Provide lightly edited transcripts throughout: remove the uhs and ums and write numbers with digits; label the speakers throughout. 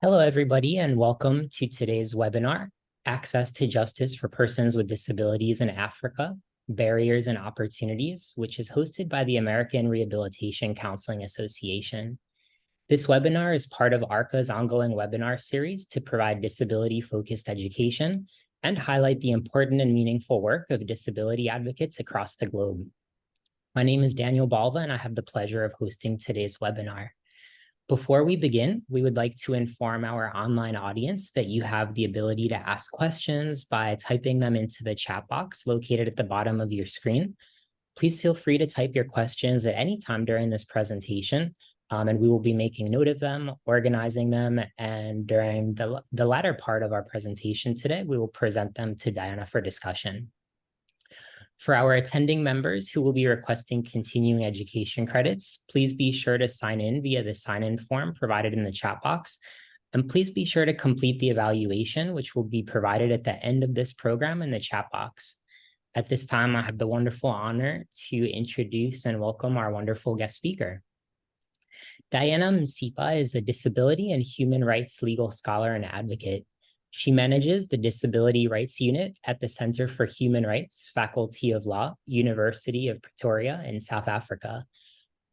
Speaker 1: Hello, everybody, and welcome to today's webinar, Access to Justice for Persons with Disabilities in Africa, Barriers and Opportunities, which is hosted by the American Rehabilitation Counseling Association. This webinar is part of ARCA's ongoing webinar series to provide disability-focused education and highlight the important and meaningful work of disability advocates across the globe. My name is Daniel Balva, and I have the pleasure of hosting today's webinar. Before we begin, we would like to inform our online audience that you have the ability to ask questions by typing them into the chat box located at the bottom of your screen. Please feel free to type your questions at any time during this presentation, and we will be making note of them, organizing them, and during the latter part of our presentation today, we will present them to Dianah for discussion. For our attending members who will be requesting continuing education credits, please be sure to sign in via the sign-in form provided in the chat box. And please be sure to complete the evaluation, which will be provided at the end of this program in the chat box. At this time, I have the wonderful honor to introduce and welcome our wonderful guest speaker. Dianah Msipa is a disability and human rights legal scholar and advocate. She manages the Disability Rights Unit at the Center for Human Rights, Faculty of Law, University of Pretoria in South Africa.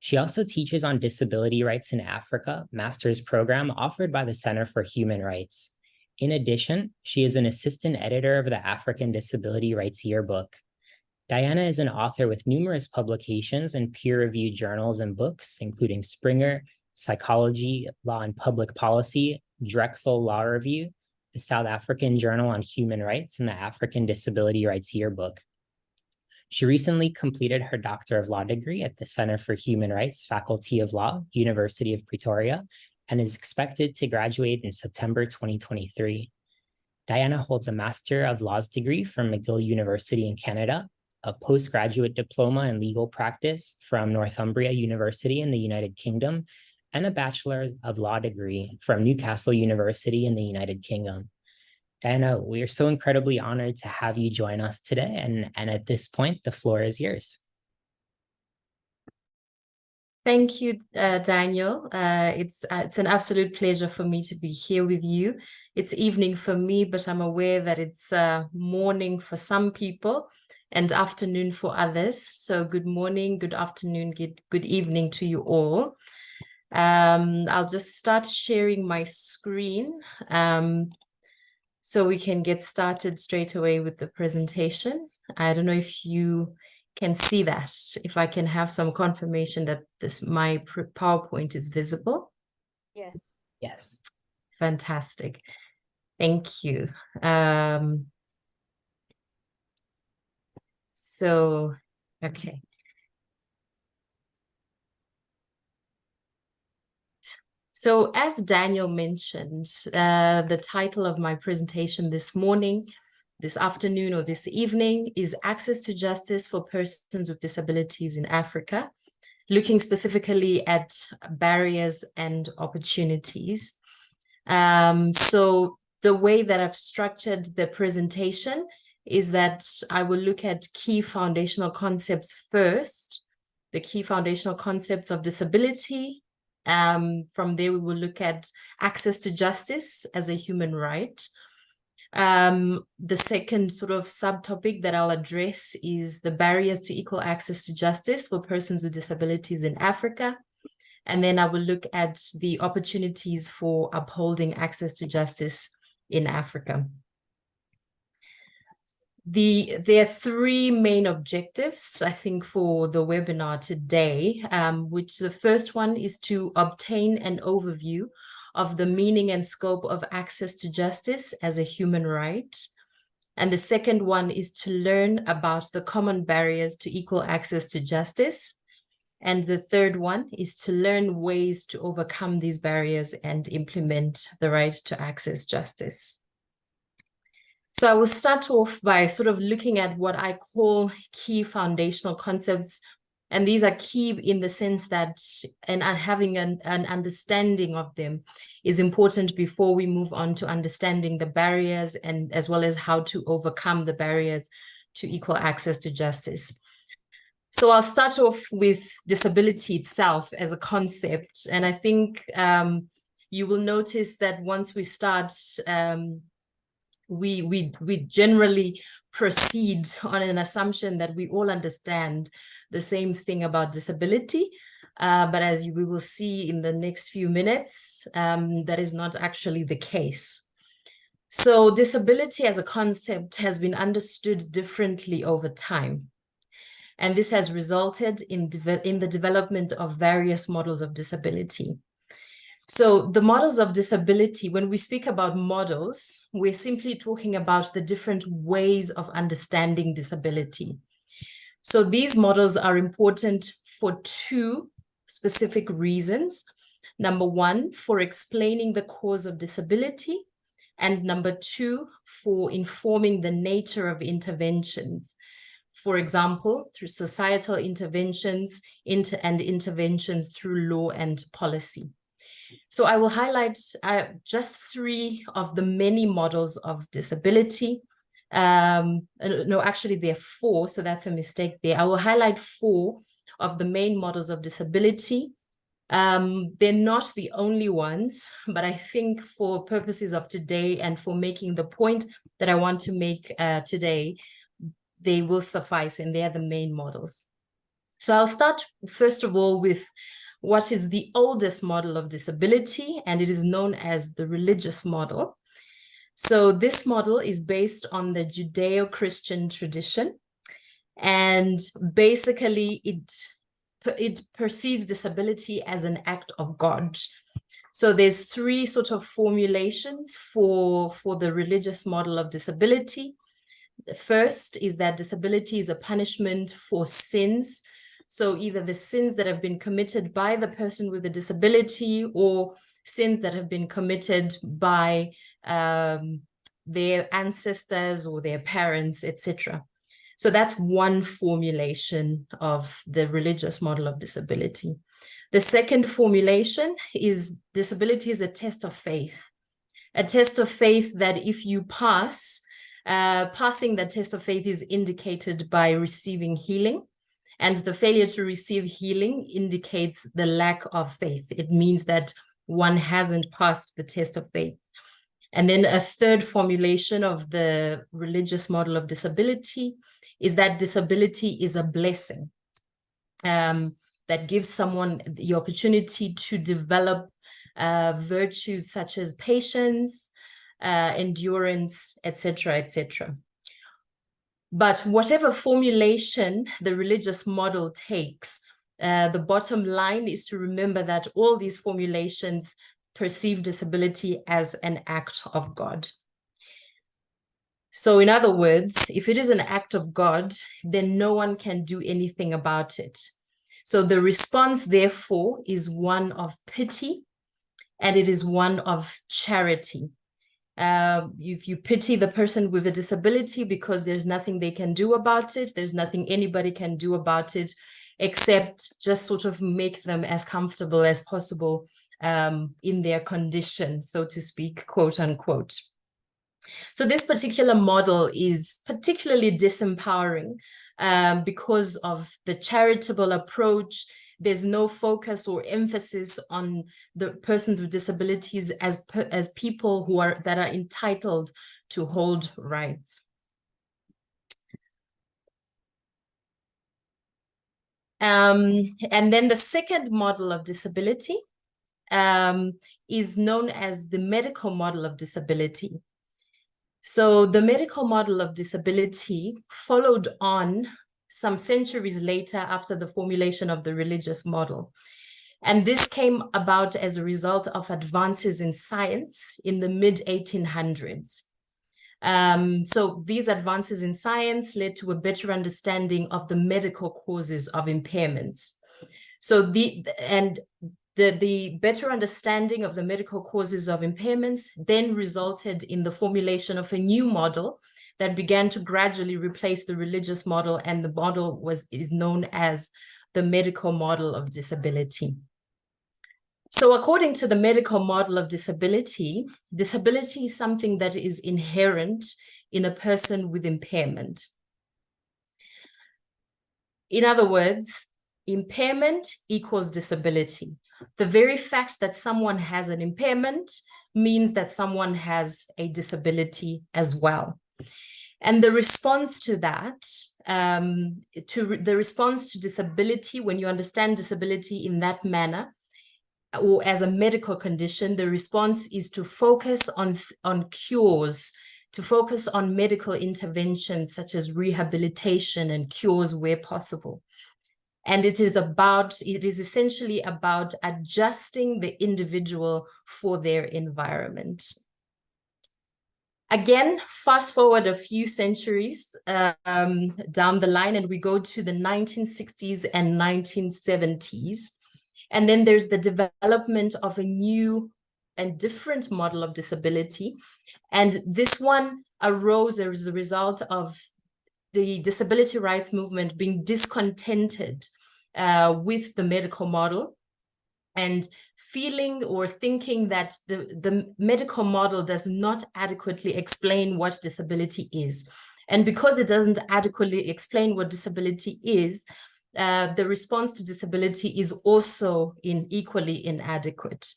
Speaker 1: She also teaches on disability rights in Africa, master's program offered by the Center for Human Rights. In addition, she is an assistant editor of the African Disability Rights Yearbook. Dianah is an author with numerous publications in peer-reviewed journals and books, including Springer, Psychology, Law and Public Policy, Drexel Law Review, the South African Journal on Human Rights, and the African Disability Rights Yearbook. She recently completed her Doctor of Law degree at the Center for Human Rights, Faculty of Law, University of Pretoria, and is expected to graduate in September 2023. Dianah holds a Master of Laws degree from McGill University in Canada, a postgraduate diploma in legal practice from Northumbria University in the United Kingdom, and a Bachelor of Law degree from Newcastle University in the United Kingdom. Dianah, we are so incredibly honored to have you join us today, and at this point, the floor is yours.
Speaker 2: Thank you, Daniel. It's an absolute pleasure for me to be here with you. It's evening for me, but I'm aware that it's morning for some people and afternoon for others. So good morning, good afternoon, good evening to you all. I'll just start sharing my screen so we can get started straight away with the presentation. I don't know if you can see that, if I can have some confirmation that my PowerPoint is visible.
Speaker 3: Yes.
Speaker 1: Yes.
Speaker 2: Fantastic. Thank you. Okay. So as Daniel mentioned, the title of my presentation this morning, this afternoon, or this evening is Access to Justice for Persons with Disabilities in Africa, looking specifically at barriers and opportunities. So the way that I've structured the presentation is that I will look at key foundational concepts first, the key foundational concepts of disability. From there, we will look at access to justice as a human right. The second sort of subtopic that I'll address is the barriers to equal access to justice for persons with disabilities in Africa. And then I will look at the opportunities for upholding access to justice in Africa. There are three main objectives, I think, for the webinar today, which the first one is to obtain an overview of the meaning and scope of access to justice as a human right. And the second one is to learn about the common barriers to equal access to justice. And the third one is to learn ways to overcome these barriers and implement the right to access justice. So I will start off by sort of looking at what I call key foundational concepts. And these are key in the sense that having an understanding of them is important before we move on to understanding the barriers and as well as how to overcome the barriers to equal access to justice. So I'll start off with disability itself as a concept. And I think you will notice that once we start, we generally proceed on an assumption that we all understand the same thing about disability. But as we will see in the next few minutes, that is not actually the case. So disability as a concept has been understood differently over time. And this has resulted in the development of various models of disability. So the models of disability, when we speak about models, we're simply talking about the different ways of understanding disability. So these models are important for two specific reasons. Number one, for explaining the cause of disability, and number two, for informing the nature of interventions. For example, through societal interventions and interventions through law and policy. So I will highlight just three of the many models of disability. No, actually there are four, so that's a mistake there. I will highlight four of the main models of disability. They're not the only ones, but I think for purposes of today and for making the point that I want to make today, they will suffice, and they're the main models. So I'll start first of all with what is the oldest model of disability, and it is known as the religious model. So this model is based on the Judeo-Christian tradition, and basically it perceives disability as an act of God. So there's three sort of formulations for the religious model of disability. The first is that disability is a punishment for sins. So either the sins that have been committed by the person with a disability or sins that have been committed by their ancestors or their parents, etc. So that's one formulation of the religious model of disability. The second formulation is disability is a test of faith. A test of faith that if you pass, passing the test of faith is indicated by receiving healing. And the failure to receive healing indicates the lack of faith. It means that one hasn't passed the test of faith. And then a third formulation of the religious model of disability is that disability is a blessing that gives someone the opportunity to develop virtues such as patience, endurance, etc., etc. But whatever formulation the religious model takes, the bottom line is to remember that all these formulations perceive disability as an act of God. So in other words, if it is an act of God, then no one can do anything about it. So the response, therefore, is one of pity, and it is one of charity. If you pity the person with a disability because there's nothing they can do about it, there's nothing anybody can do about it, except just sort of make them as comfortable as possible in their condition, so to speak, quote unquote. So this particular model is particularly disempowering because of the charitable approach. There's no focus or emphasis on the persons with disabilities as people that are entitled to hold rights. And then the second model of disability is known as the medical model of disability. So the medical model of disability followed on some centuries later after the formulation of the religious model. And this came about as a result of advances in science in the mid-1800s. So these advances in science led to a better understanding of the medical causes of impairments. So the better understanding of the medical causes of impairments then resulted in the formulation of a new model that began to gradually replace the religious model, and the model is known as the medical model of disability. So according to the medical model of disability, disability is something that is inherent in a person with impairment. In other words, impairment equals disability. The very fact that someone has an impairment means that someone has a disability as well. And the response to that, the response to disability, when you understand disability in that manner, or as a medical condition, the response is to focus on cures, to focus on medical interventions such as rehabilitation and cures where possible. And it is essentially about adjusting the individual for their environment. Again, fast forward a few centuries down the line, and we go to the 1960s and 1970s. And then there's the development of a new and different model of disability. And this one arose as a result of the disability rights movement being discontented with the medical model and feeling or thinking that the medical model does not adequately explain what disability is. And because it doesn't adequately explain what disability is, the response to disability is also equally inadequate.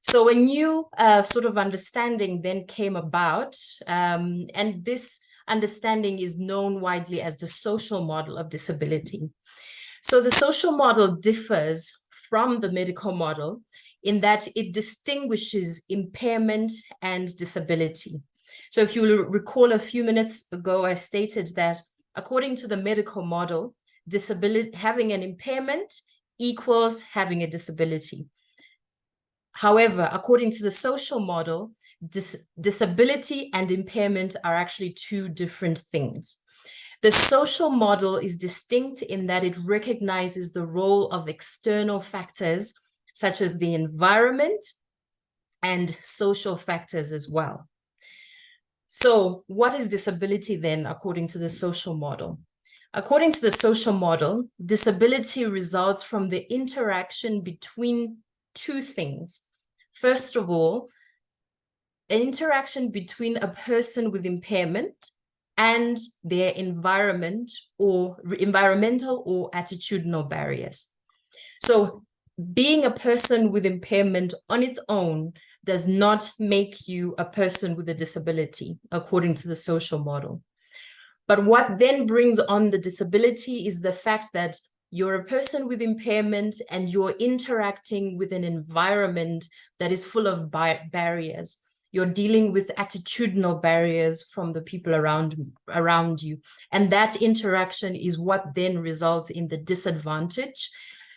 Speaker 2: So a new sort of understanding then came about, and this understanding is known widely as the social model of disability. So the social model differs from the medical model in that it distinguishes impairment and disability. So if you will recall, a few minutes ago, I stated that according to the medical model, having an impairment equals having a disability. However, according to the social model, disability and impairment are actually two different things. The social model is distinct in that it recognizes the role of external factors, such as the environment and social factors as well. So what is disability then, according to the social model? According to the social model, disability results from the interaction between two things. First of all, an interaction between a person with impairment and their environment or environmental or attitudinal barriers. So being a person with impairment on its own does not make you a person with a disability, according to the social model. But what then brings on the disability is the fact that you're a person with impairment and you're interacting with an environment that is full of barriers. You're dealing with attitudinal barriers from the people around you. And that interaction is what then results in the disadvantage,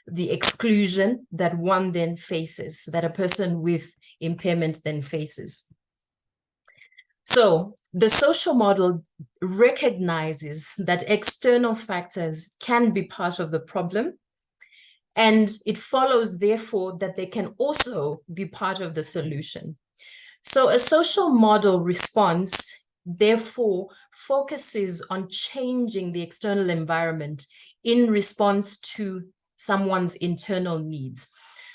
Speaker 2: the exclusion that one then faces, that a person with impairment then faces. So the social model recognizes that external factors can be part of the problem, and it follows, therefore, that they can also be part of the solution. So a social model response, therefore, focuses on changing the external environment in response to someone's internal needs.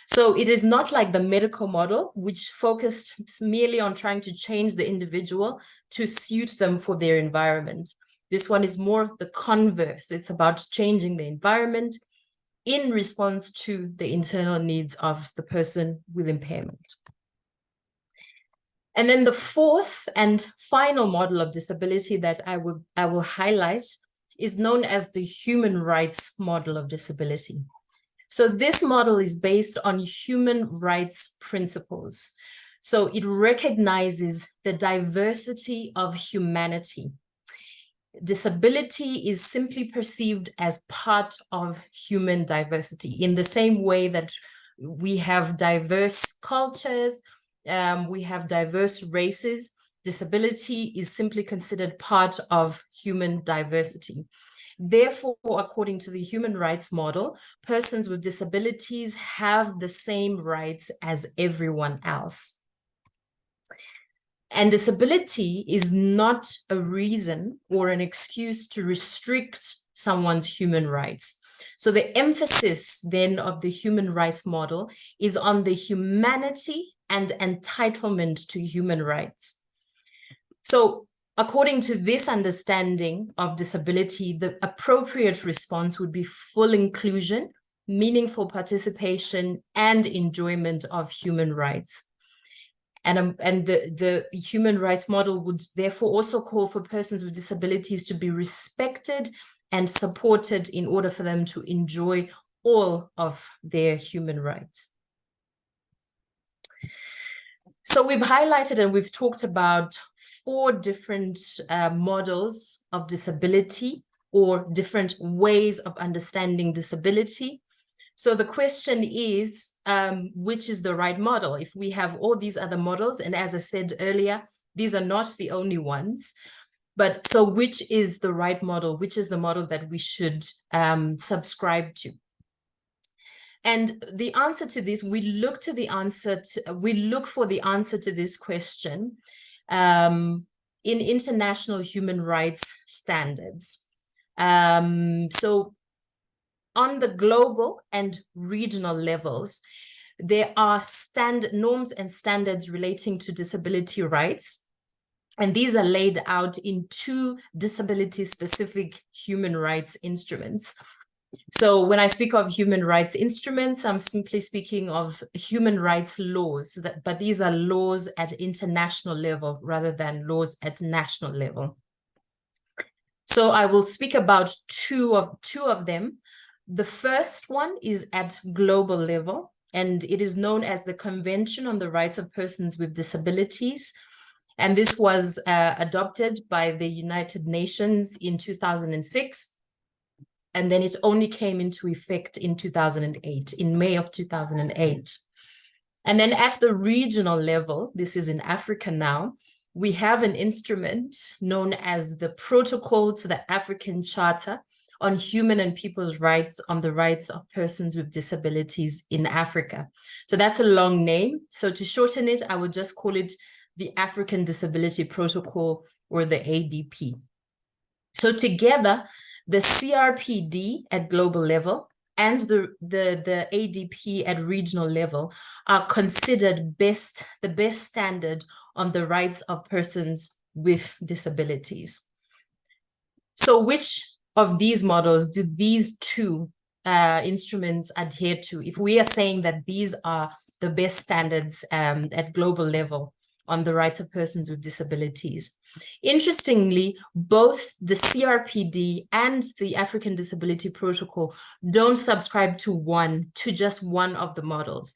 Speaker 2: So it is not like the medical model, which focused merely on trying to change the individual to suit them for their environment. This one is more the converse. It's about changing the environment in response to the internal needs of the person with impairment. And then the fourth and final model of disability that I will highlight is known as the human rights model of disability. So this model is based on human rights principles. So it recognizes the diversity of humanity. Disability is simply perceived as part of human diversity in the same way that we have diverse cultures, we have diverse races. Disability is simply considered part of human diversity. Therefore, according to the human rights model, persons with disabilities have the same rights as everyone else. And disability is not a reason or an excuse to restrict someone's human rights. So the emphasis then of the human rights model is on the humanity and entitlement to human rights. So according to this understanding of disability, the appropriate response would be full inclusion meaningful participation, and enjoyment of human rights. And the human rights model would therefore also call for persons with disabilities to be respected and supported in order for them to enjoy all of their human rights. So we've highlighted and we've talked about 4 different models of disability, or different ways of understanding disability. So the question is, which is the right model? If we have all these other models, and as I said earlier, these are not the only ones, but so which is the right model? Which is the model that we should subscribe to? And the answer to this, we look for the answer to this question in international human rights standards. So on the global and regional levels, there are norms and standards relating to disability rights. And these are laid out in 2 disability-specific human rights instruments. So when I speak of human rights instruments, I'm simply speaking of human rights laws, but these are laws at international level rather than laws at national level. So I will speak about two of them. The first one is at global level, and it is known as the Convention on the Rights of Persons with Disabilities. And this was adopted by the United Nations in 2006. And then it only came into effect in 2008, in May of 2008. And then at the regional level, this is in Africa now, we have an instrument known as the Protocol to the African Charter on Human and People's Rights on the Rights of Persons with Disabilities in Africa. So that's a long name. So to shorten it, I would just call it the African Disability Protocol, or the ADP. So together, the CRPD at global level and the ADP at regional level are considered the best standard on the rights of persons with disabilities. So which of these models do these 2 instruments adhere to, if we are saying that these are the best standards at global level on the rights of persons with disabilities? Interestingly, both the CRPD and the African Disability Protocol don't subscribe to just one of the models.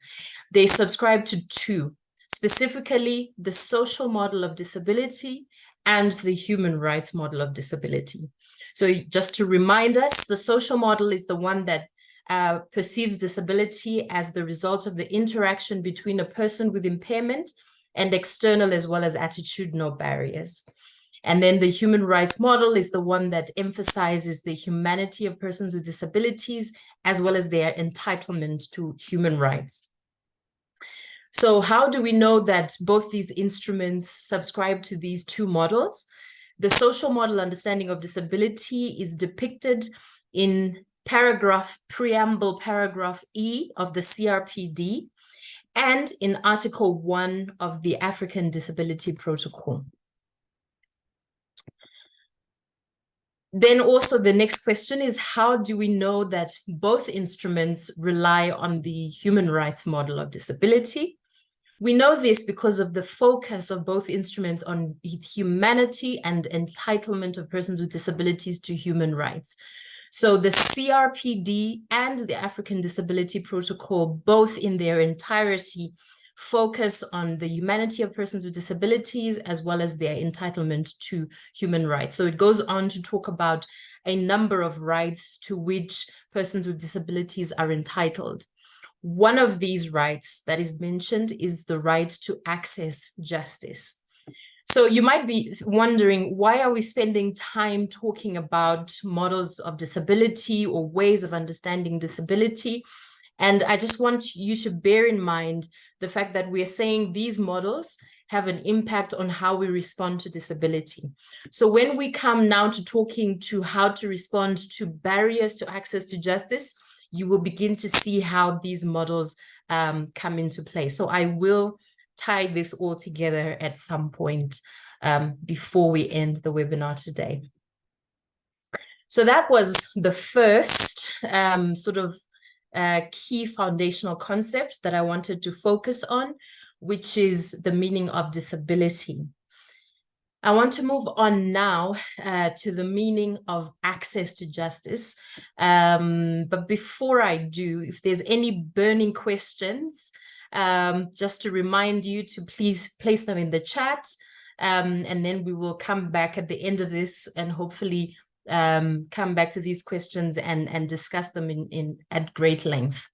Speaker 2: They subscribe to 2, specifically the social model of disability and the human rights model of disability. So just to remind us, the social model is the one that perceives disability as the result of the interaction between a person with impairment and external as well as attitudinal barriers. And then the human rights model is the one that emphasizes the humanity of persons with disabilities as well as their entitlement to human rights. So how do we know that both these instruments subscribe to these 2 models? The social model understanding of disability is depicted in preamble paragraph E of the CRPD, and in Article 1 of the African Disability Protocol. Then also the next question is, how do we know that both instruments rely on the human rights model of disability? We know this because of the focus of both instruments on humanity and entitlement of persons with disabilities to human rights. So the CRPD and the African Disability Protocol, both in their entirety, focus on the humanity of persons with disabilities as well as their entitlement to human rights. So it goes on to talk about a number of rights to which persons with disabilities are entitled. One of these rights that is mentioned is the right to access justice. So you might be wondering, why are we spending time talking about models of disability or ways of understanding disability? And I just want you to bear in mind the fact that we are saying these models have an impact on how we respond to disability. So when we come now to talking to how to respond to barriers to access to justice, you will begin to see how these models come into play. So I will tie this all together at some point before we end the webinar today. So that was the first sort of key foundational concept that I wanted to focus on, which is the meaning of disability. I want to move on now to the meaning of access to justice. But before I do, if there's any burning questions, just to remind you to please place them in the chat. And then we will come back at the end of this and hopefully come back to these questions and discuss them at great length.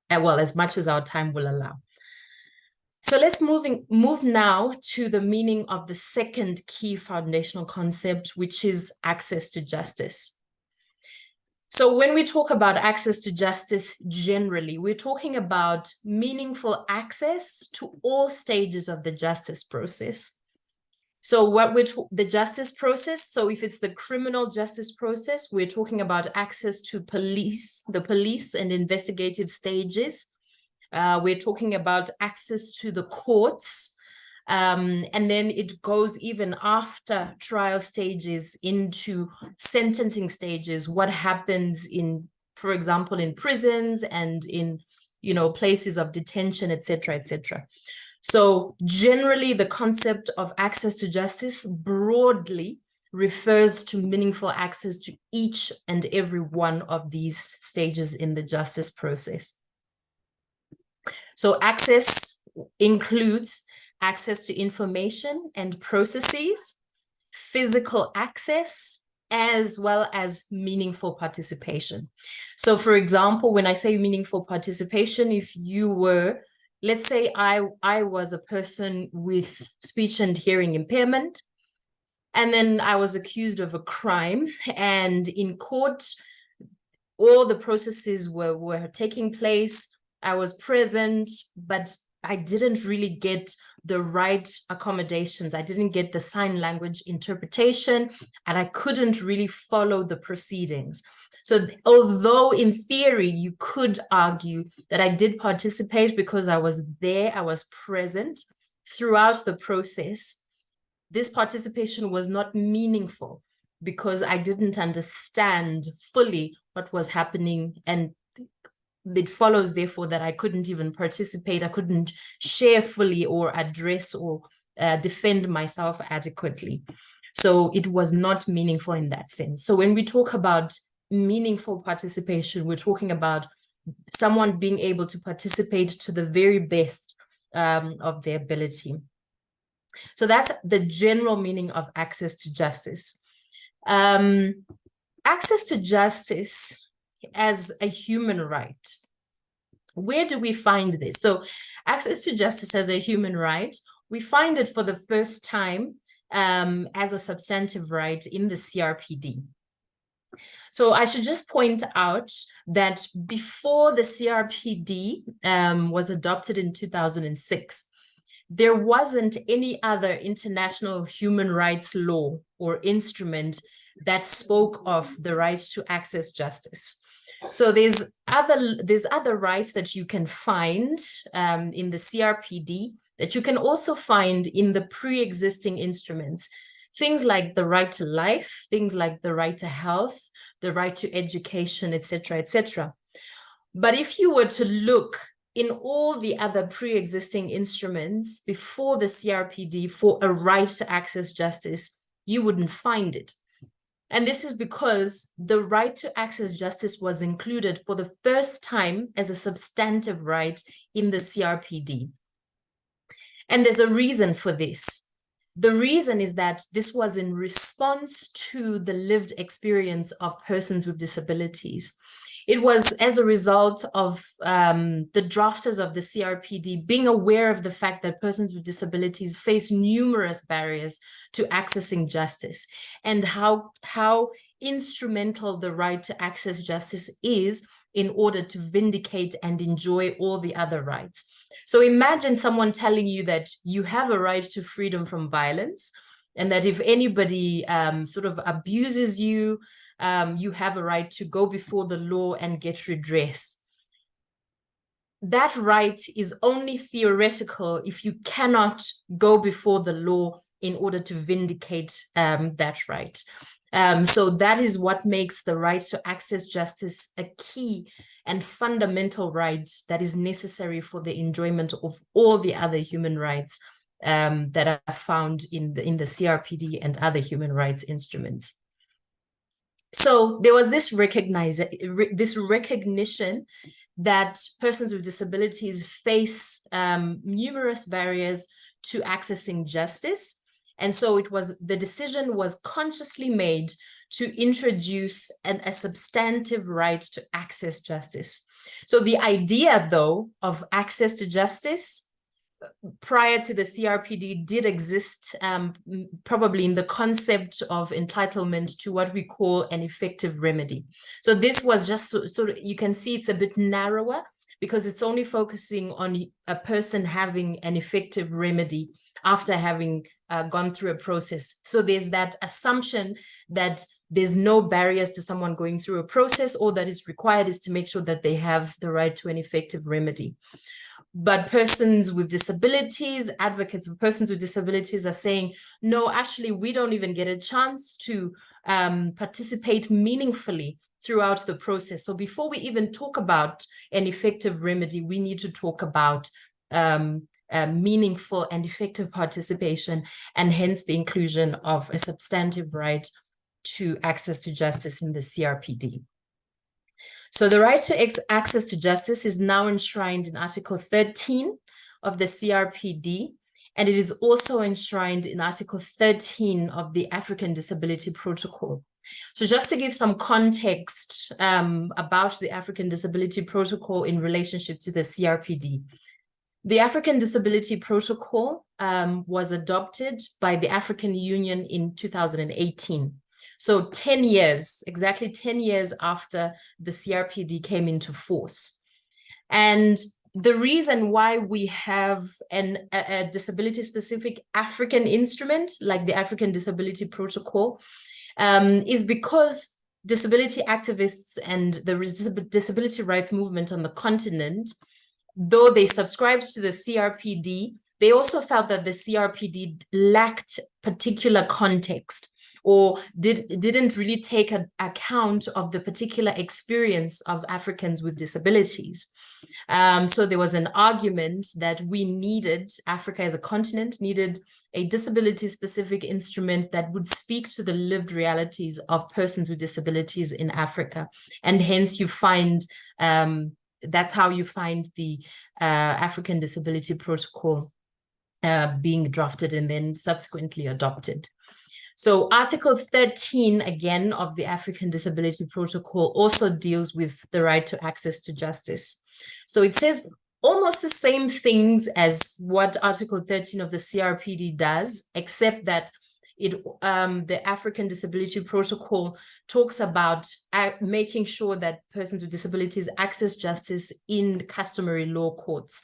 Speaker 2: Well, as much as our time will allow. So let's move now to the meaning of the second key foundational concept, which is access to justice. So when we talk about access to justice generally, we're talking about meaningful access to all stages of the justice process. So the justice process, so if it's the criminal justice process, we're talking about access to the police and investigative stages. We're talking about access to the courts, and then it goes even after trial stages into sentencing stages, what happens for example, in prisons and in, places of detention, etc., etc. So generally, the concept of access to justice broadly refers to meaningful access to each and every one of these stages in the justice process. So access includes access to information and processes, physical access, as well as meaningful participation. So for example, when I say meaningful participation, if you were, let's say I was a person with speech and hearing impairment, and then I was accused of a crime, and in court, all the processes were taking place. I was present, but I didn't really get the right accommodations. I didn't get the sign language interpretation, and I couldn't really follow the proceedings. So although in theory, you could argue that I did participate because I was there, I was present throughout the process, this participation was not meaningful because I didn't understand fully what was happening, and it follows, therefore, that I couldn't even participate. I couldn't share fully or address or defend myself adequately. So it was not meaningful in that sense. So when we talk about meaningful participation, we're talking about someone being able to participate to the very best of their ability. So that's the general meaning of access to justice. Access to justice as a human right. Where do we find this? So access to justice as a human right, we find it for the first time as a substantive right in the CRPD. So I should just point out that before the CRPD was adopted in 2006, there wasn't any other international human rights law or instrument that spoke of the right to access justice. So there's other rights that you can find in the CRPD that you can also find in the pre-existing instruments. Things like the right to life, things like the right to health, the right to education, etc., etc. But if you were to look in all the other pre-existing instruments before the CRPD for a right to access justice, you wouldn't find it. And this is because the right to access justice was included for the first time as a substantive right in the CRPD. And there's a reason for this. The reason is that this was in response to the lived experience of persons with disabilities. It was as a result of the drafters of the CRPD being aware of the fact that persons with disabilities face numerous barriers to accessing justice, and how instrumental the right to access justice is in order to vindicate and enjoy all the other rights. So imagine someone telling you that you have a right to freedom from violence, and that if anybody sort of abuses you, you have a right to go before the law and get redress. That right is only theoretical if you cannot go before the law in order to vindicate that right. So that is what makes the right to access justice a key and fundamental right that is necessary for the enjoyment of all the other human rights that are found in the CRPD and other human rights instruments. So there was this recognition that persons with disabilities face numerous barriers to accessing justice. And so the decision was consciously made to introduce a substantive right to access justice. So the idea, though, of access to justice prior to the CRPD did exist, probably in the concept of entitlement to what we call an effective remedy. So this was just sort of, you can see it's a bit narrower because it's only focusing on a person having an effective remedy after having gone through a process. So there's that assumption that there's no barriers to someone going through a process. All that is required is to make sure that they have the right to an effective remedy. But persons with disabilities, advocates of persons with disabilities are saying, no, actually, we don't even get a chance to participate meaningfully throughout the process. So before we even talk about an effective remedy, we need to talk about meaningful and effective participation, and hence the inclusion of a substantive right to access to justice in the CRPD. So the right to access to justice is now enshrined in Article 13 of the CRPD, and it is also enshrined in Article 13 of the African Disability Protocol. So just to give some context about the African Disability Protocol in relationship to the CRPD. The African Disability Protocol was adopted by the African Union in 2018. So 10 years, exactly 10 years after the CRPD came into force. And the reason why we have a disability-specific African instrument, like the African Disability Protocol, is because disability activists and the disability rights movement on the continent, though they subscribed to the CRPD, they also felt that the CRPD lacked particular context, or didn't really take account of the particular experience of Africans with disabilities. So there was an argument that Africa as a continent needed a disability-specific instrument that would speak to the lived realities of persons with disabilities in Africa. And hence you find, that's how you find the African Disability Protocol being drafted and then subsequently adopted. So Article 13, again, of the African Disability Protocol also deals with the right to access to justice. So it says almost the same things as what Article 13 of the CRPD does, except that the African Disability Protocol talks about making sure that persons with disabilities access justice in customary law courts.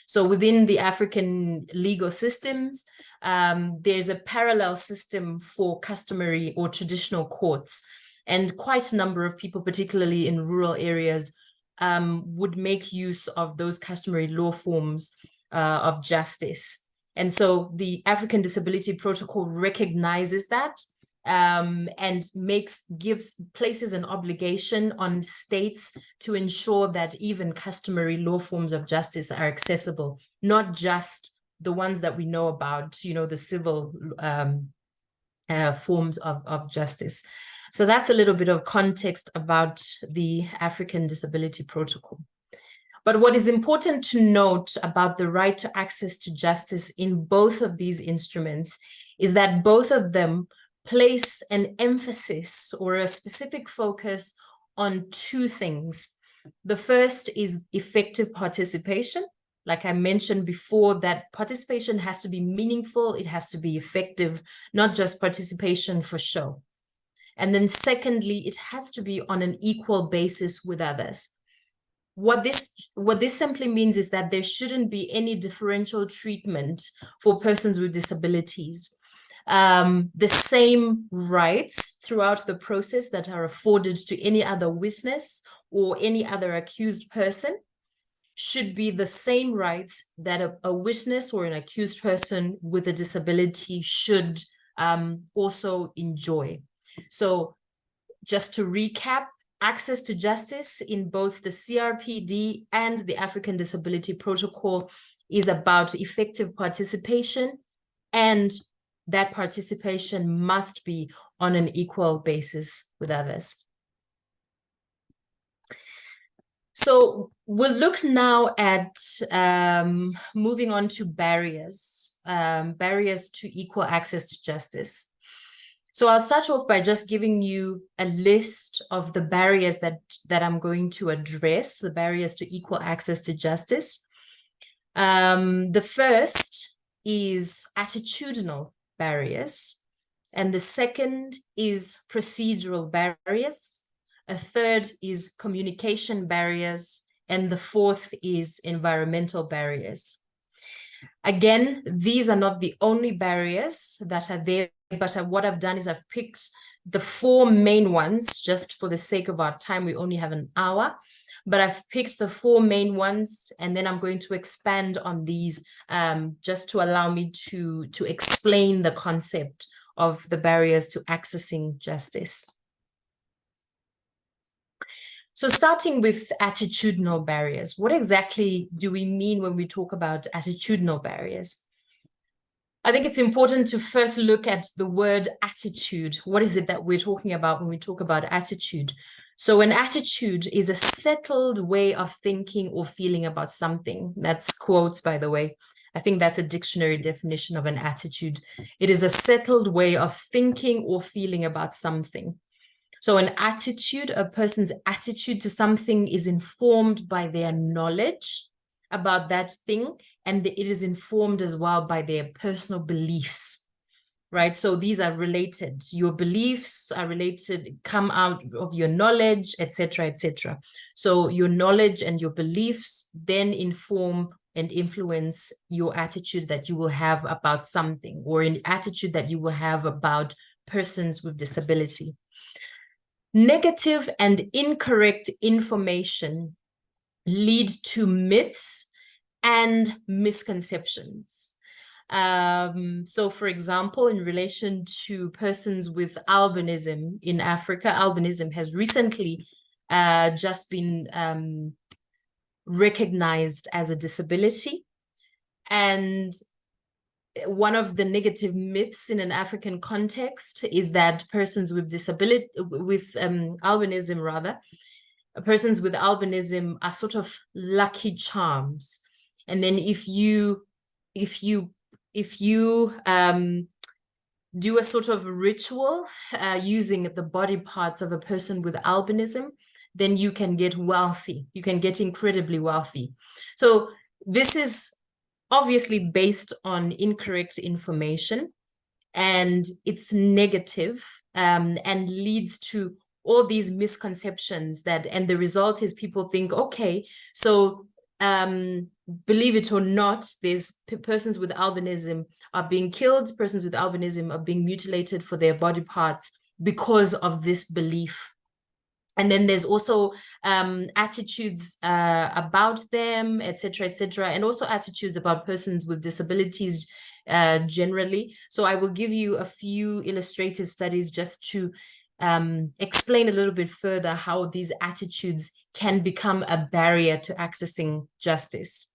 Speaker 2: So within the African legal systems, there's a parallel system for customary or traditional courts. And quite a number of people, particularly in rural areas, would make use of those customary law forms of justice. And so the African Disability Protocol recognizes that and places an obligation on states to ensure that even customary law forms of justice are accessible, not just the ones that we know about, the civil forms of justice. So that's a little bit of context about the African Disability Protocol. But what is important to note about the right to access to justice in both of these instruments is that both of them place an emphasis or a specific focus on two things. The first is effective participation. Like I mentioned before, that participation has to be meaningful, it has to be effective, not just participation for show. And then secondly, it has to be on an equal basis with others. What this simply means is that there shouldn't be any differential treatment for persons with disabilities. The same rights throughout the process that are afforded to any other witness or any other accused person should be the same rights that a witness or an accused person with a disability should also enjoy. So just to recap, access to justice in both the CRPD and the African Disability Protocol is about effective participation, and that participation must be on an equal basis with others. So we'll look now at moving on to barriers, barriers to equal access to justice. So I'll start off by just giving you a list of the barriers that I'm going to address, the barriers to equal access to justice. The first is attitudinal barriers, and the second is procedural barriers. A third is communication barriers, and the fourth is environmental barriers. Again, these are not the only barriers that are there, but what I've done is I've picked the four main ones, just for the sake of our time. We only have an hour, but I've picked the four main ones, and then I'm going to expand on these just to allow me to explain the concept of the barriers to accessing justice. So starting with attitudinal barriers, what exactly do we mean when we talk about attitudinal barriers? I think it's important to first look at the word attitude. What is it that we're talking about when we talk about attitude? So an attitude is a settled way of thinking or feeling about something. That's quotes, by the way. I think that's a dictionary definition of an attitude. It is a settled way of thinking or feeling about something. So an attitude, a person's attitude to something, is informed by their knowledge about that thing, and it is informed as well by their personal beliefs, right? So these are related. Your beliefs are related, come out of your knowledge, etc., etc. So your knowledge and your beliefs then inform and influence your attitude that you will have about something, or an attitude that you will have about persons with disability. Negative and incorrect information lead to myths and misconceptions. So, for example, in relation to persons with albinism in Africa, albinism has recently just been recognized as a disability. And one of the negative myths in an African context is that persons with disability, albinism rather, persons with albinism are sort of lucky charms. And then if you do a sort of ritual using the body parts of a person with albinism, then you can get wealthy. You can get incredibly wealthy. So this is obviously based on incorrect information, and it's negative and leads to all these misconceptions and the result is people think, okay, so believe it or not, there's persons with albinism are being killed, persons with albinism are being mutilated for their body parts because of this belief. And then there's also attitudes about them, etc., etc., and also attitudes about persons with disabilities generally. So I will give you a few illustrative studies just to explain a little bit further how these attitudes can become a barrier to accessing justice.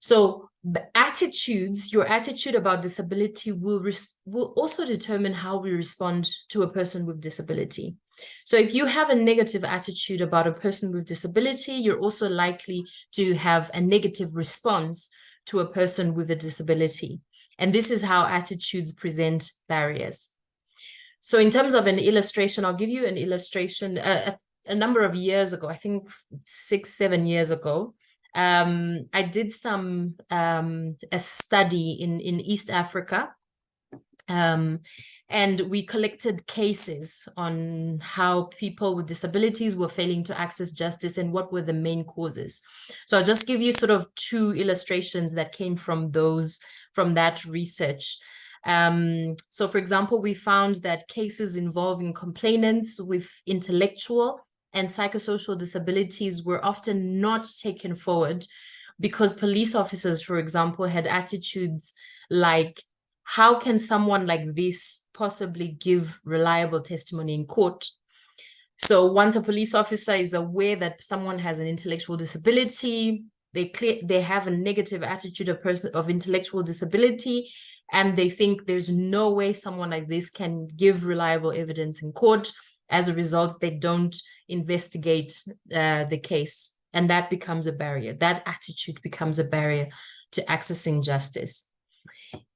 Speaker 2: So the attitudes, your attitude about disability will also determine how we respond to a person with disability. So if you have a negative attitude about a person with disability, you're also likely to have a negative response to a person with a disability. And this is how attitudes present barriers. So in terms of an illustration, I'll give you an illustration. A number of years ago, I think 6-7 years ago, I did a study in East Africa. And we collected cases on how people with disabilities were failing to access justice and what were the main causes. So I'll just give you sort of two illustrations that came from that research. So for example, we found that cases involving complainants with intellectual and psychosocial disabilities were often not taken forward because police officers, for example, had attitudes like, how can someone like this possibly give reliable testimony in court? So once a police officer is aware that someone has an intellectual disability, they have a negative attitude of intellectual disability, and they think there's no way someone like this can give reliable evidence in court. As a result, they don't investigate the case, and that becomes a barrier. That attitude becomes a barrier to accessing justice.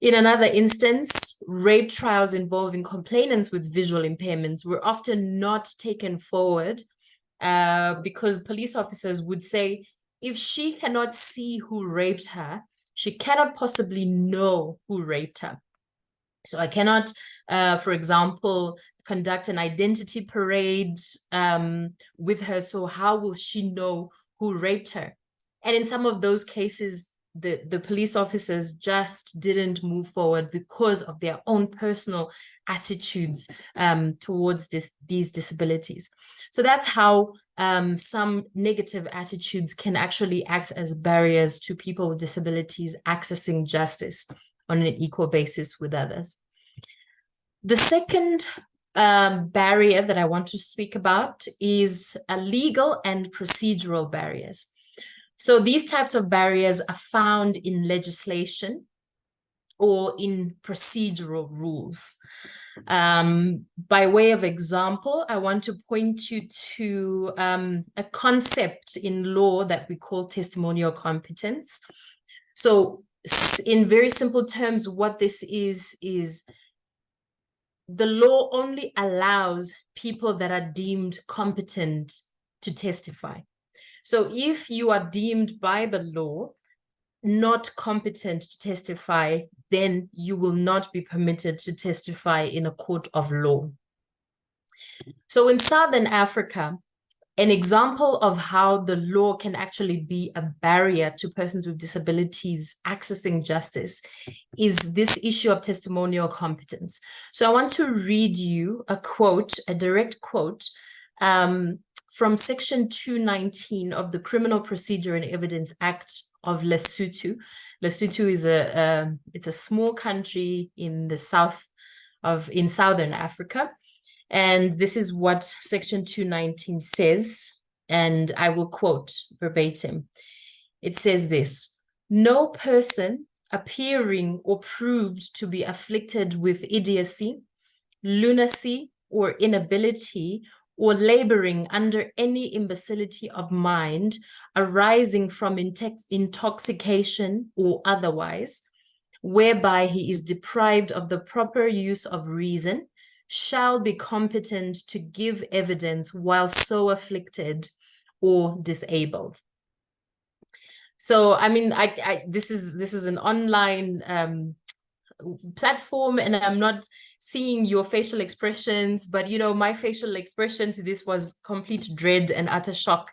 Speaker 2: In another instance, rape trials involving complainants with visual impairments were often not taken forward because police officers would say, if she cannot see who raped her, she cannot possibly know who raped her. So I cannot, for example, conduct an identity parade with her. So how will she know who raped her? And in some of those cases, the police officers just didn't move forward because of their own personal attitudes towards these disabilities. So that's how some negative attitudes can actually act as barriers to people with disabilities accessing justice on an equal basis with others. The second barrier that I want to speak about is legal and procedural barriers. So these types of barriers are found in legislation or in procedural rules. By way of example, I want to point you to a concept in law that we call testimonial competence. So in very simple terms, what this is the law only allows people that are deemed competent to testify. So if you are deemed by the law not competent to testify, then you will not be permitted to testify in a court of law. So in Southern Africa, an example of how the law can actually be a barrier to persons with disabilities accessing justice is this issue of testimonial competence. So I want to read you a quote, a direct quote from Section 219 of the Criminal Procedure and Evidence Act of Lesotho. Lesotho is it's a small country in the Southern Africa. And this is what Section 219 says, and I will quote verbatim. It says this: no person appearing or proved to be afflicted with idiocy, lunacy, or inability, or laboring under any imbecility of mind arising from intoxication or otherwise, whereby he is deprived of the proper use of reason, shall be competent to give evidence while so afflicted or disabled. So, I mean, this is an online platform, and I'm not seeing your facial expressions, but you know, my facial expression to this was complete dread and utter shock.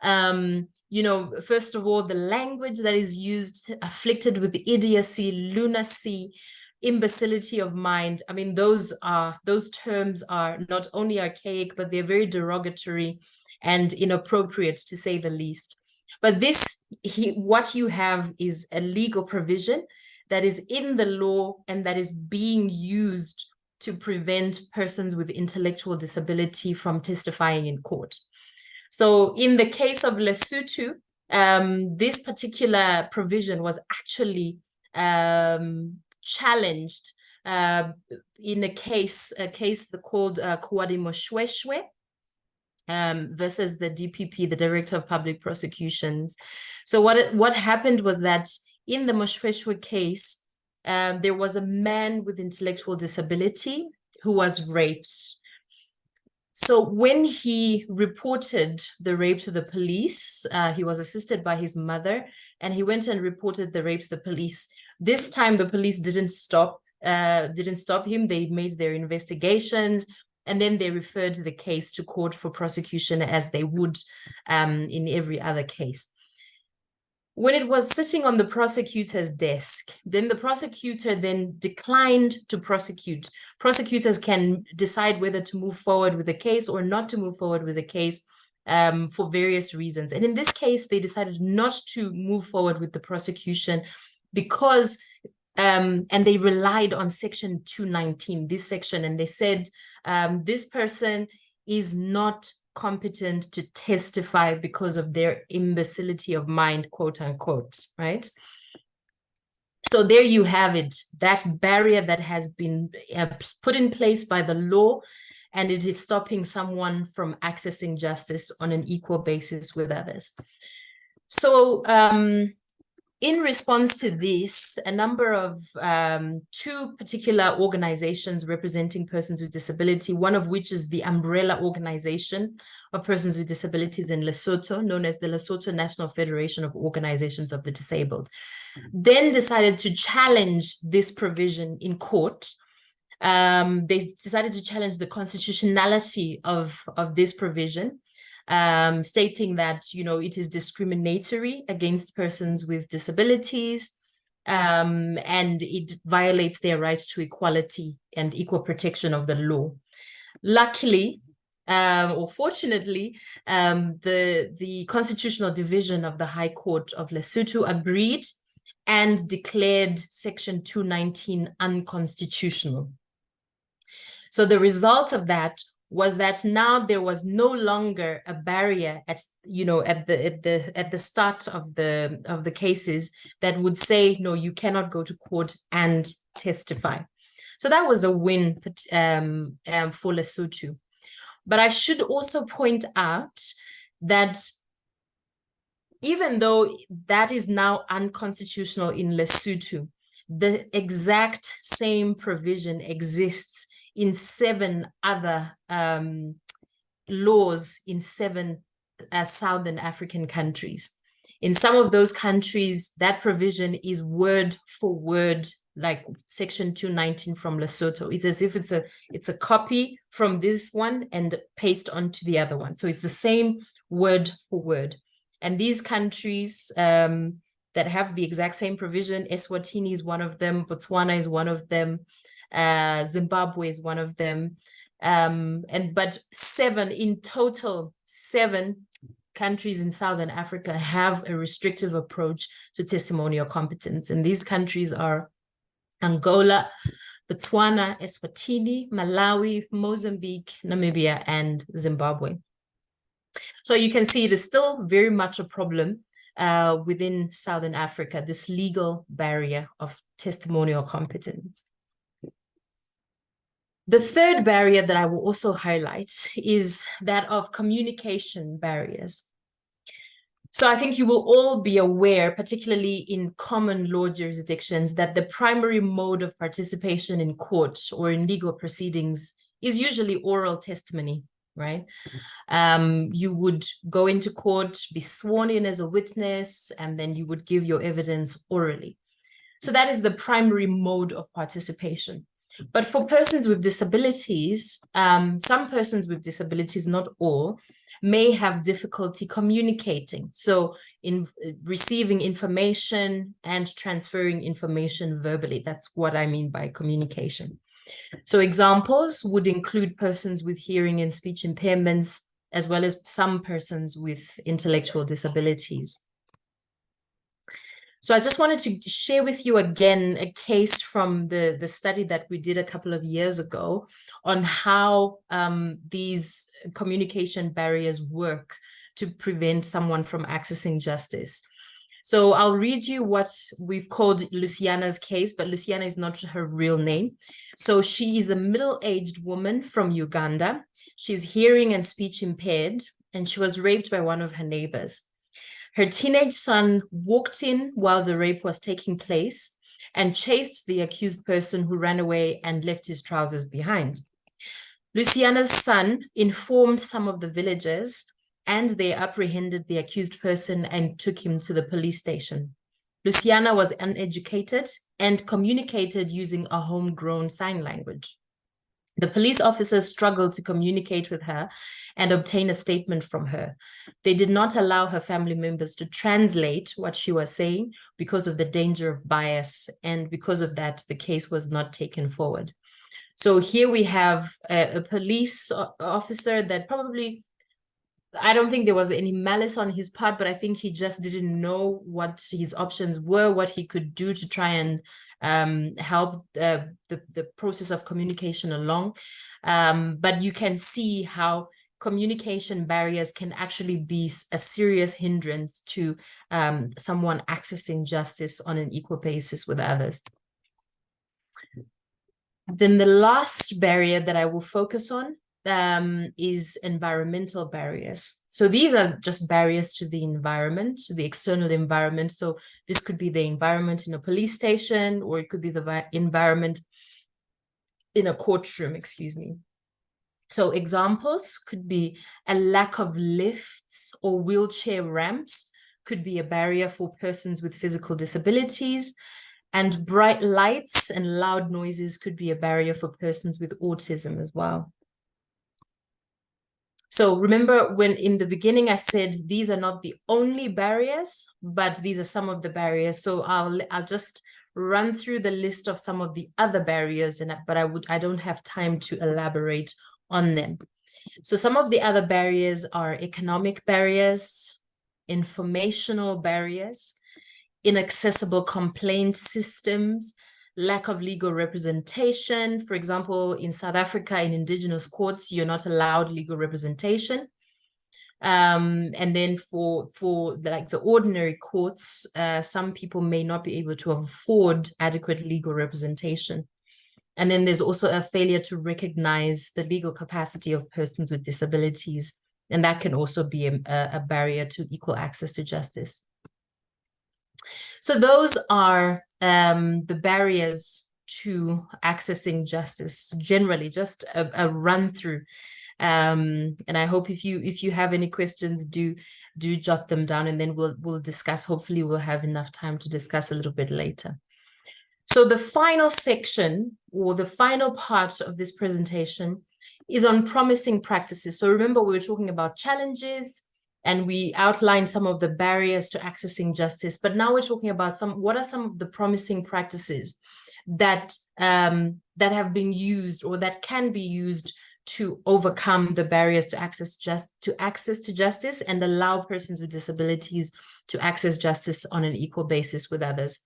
Speaker 2: You know, first of all, the language that is used, afflicted with idiocy, lunacy, imbecility of mind. I mean, those terms are not only archaic, but they're very derogatory and inappropriate, to say the least. But what you have is a legal provision that is in the law and that is being used to prevent persons with intellectual disability from testifying in court. So in the case of Lesotho, this particular provision was actually challenged in a case called Kuwadi Moshweshwe versus the DPP, the Director of Public Prosecutions. So what happened was that in the Moshweshwe case, there was a man with intellectual disability who was raped. So when he reported the rape to the police, he was assisted by his mother, and he went and reported the rape to the police. This time, the police didn't stop him. They made their investigations, and then they referred the case to court for prosecution, as they would in every other case. When it was sitting on the prosecutor's desk, then the prosecutor then declined to prosecute. Prosecutors can decide whether to move forward with the case or not to move forward with the case for various reasons. And in this case, they decided not to move forward with the prosecution because, and they relied on Section 219, this section, and they said, this person is not competent to testify because of their imbecility of mind, quote unquote, right? So there you have it, that barrier that has been put in place by the law, and it is stopping someone from accessing justice on an equal basis with others. So in response to this, a number of two particular organizations representing persons with disability, one of which is the umbrella organization of persons with disabilities in Lesotho, known as the Lesotho National Federation of Organizations of the Disabled, then decided to challenge this provision in court. They decided to challenge the constitutionality of this provision, stating that, you know, it is discriminatory against persons with disabilities, and it violates their right to equality and equal protection of the law. Luckily, or fortunately, the Constitutional Division of the High Court of Lesotho agreed and declared Section 219 unconstitutional. So the result of that was that now there was no longer a barrier at the start of the cases that would say, no, you cannot go to court and testify. So that was a win for Lesotho. But I should also point out that even though that is now unconstitutional in Lesotho, the exact same provision exists in 7 other laws in 7 Southern African countries. In some of those countries, that provision is word for word, like Section 219 from Lesotho. It's as if it's a copy from this one and paste onto the other one. So it's the same word for word. And these countries that have the exact same provision, Eswatini is one of them, Botswana is one of them, Zimbabwe is one of them, but 7 in total, 7 countries in Southern Africa have a restrictive approach to testimonial competence. And these countries are Angola, Botswana, Eswatini, Malawi, Mozambique, Namibia, and Zimbabwe. So you can see it is still very much a problem within Southern Africa, this legal barrier of testimonial competence. The third barrier that I will also highlight is that of communication barriers. So I think you will all be aware, particularly in common law jurisdictions, that the primary mode of participation in court or in legal proceedings is usually oral testimony, right? You would go into court, be sworn in as a witness, and then you would give your evidence orally. So that is the primary mode of participation. But for persons with disabilities, some persons with disabilities, not all, may have difficulty communicating. So in receiving information and transferring information verbally, that's what I mean by communication. So examples would include persons with hearing and speech impairments, as well as some persons with intellectual disabilities. So I just wanted to share with you again a case from the study that we did a couple of years ago on how these communication barriers work to prevent someone from accessing justice. So I'll read you what we've called Luciana's case, but Luciana is not her real name. So she is a middle-aged woman from Uganda. She's hearing and speech impaired, and she was raped by one of her neighbors. Her teenage son walked in while the rape was taking place and chased the accused person, who ran away and left his trousers behind. Luciana's son informed some of the villagers, and they apprehended the accused person and took him to the police station. Luciana was uneducated and communicated using a homegrown sign language. The police officers struggled to communicate with her and obtain a statement from her. They did not allow her family members to translate what she was saying because of the danger of bias, and because of that, the case was not taken forward. So here we have a police officer that probably, I don't think there was any malice on his part, but I think he just didn't know what his options were, what he could do to try and help the process of communication along. But you can see how communication barriers can actually be a serious hindrance to someone accessing justice on an equal basis with others. Then the last barrier that I will focus on is environmental barriers. So these are just barriers to the environment, to the external environment. So this could be the environment in a police station, or it could be the environment in a courtroom, excuse me. So examples could be a lack of lifts or wheelchair ramps, could be a barrier for persons with physical disabilities, and bright lights and loud noises could be a barrier for persons with autism as well. So remember when in the beginning I said these are not the only barriers, but these are some of the barriers. So I'll just run through the list of some of the other barriers, but I don't have time to elaborate on them. So some of the other barriers are economic barriers, informational barriers, inaccessible complaint systems, lack of legal representation. For example, in South Africa, in indigenous courts, you're not allowed legal representation. And then for the ordinary courts, some people may not be able to afford adequate legal representation. And then there's also a failure to recognize the legal capacity of persons with disabilities. And that can also be a barrier to equal access to justice. So those are the barriers to accessing justice, generally, just a run through. And I hope if you have any questions, do jot them down, and then we'll discuss. Hopefully we'll have enough time to discuss a little bit later. So the final section, or the final part of this presentation, is on promising practices. So remember, we were talking about challenges, and we outlined some of the barriers to accessing justice. But now we're talking about what are some of the promising practices that have been used, or that can be used to overcome the barriers to access to justice and allow persons with disabilities to access justice on an equal basis with others.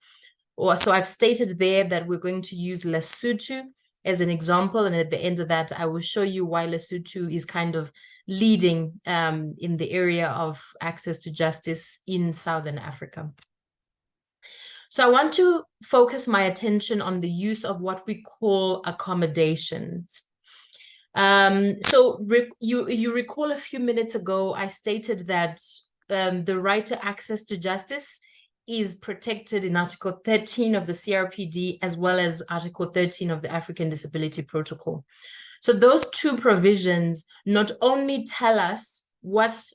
Speaker 2: So I've stated there that we're going to use Lesotho as an example, and at the end of that, I will show you why Lesotho is kind of leading in the area of access to justice in Southern Africa. So I want to focus my attention on the use of what we call accommodations. So you recall a few minutes ago, I stated that the right to access to justice is protected in Article 13 of the CRPD, as well as Article 13 of the African Disability Protocol. So those two provisions not only tell us what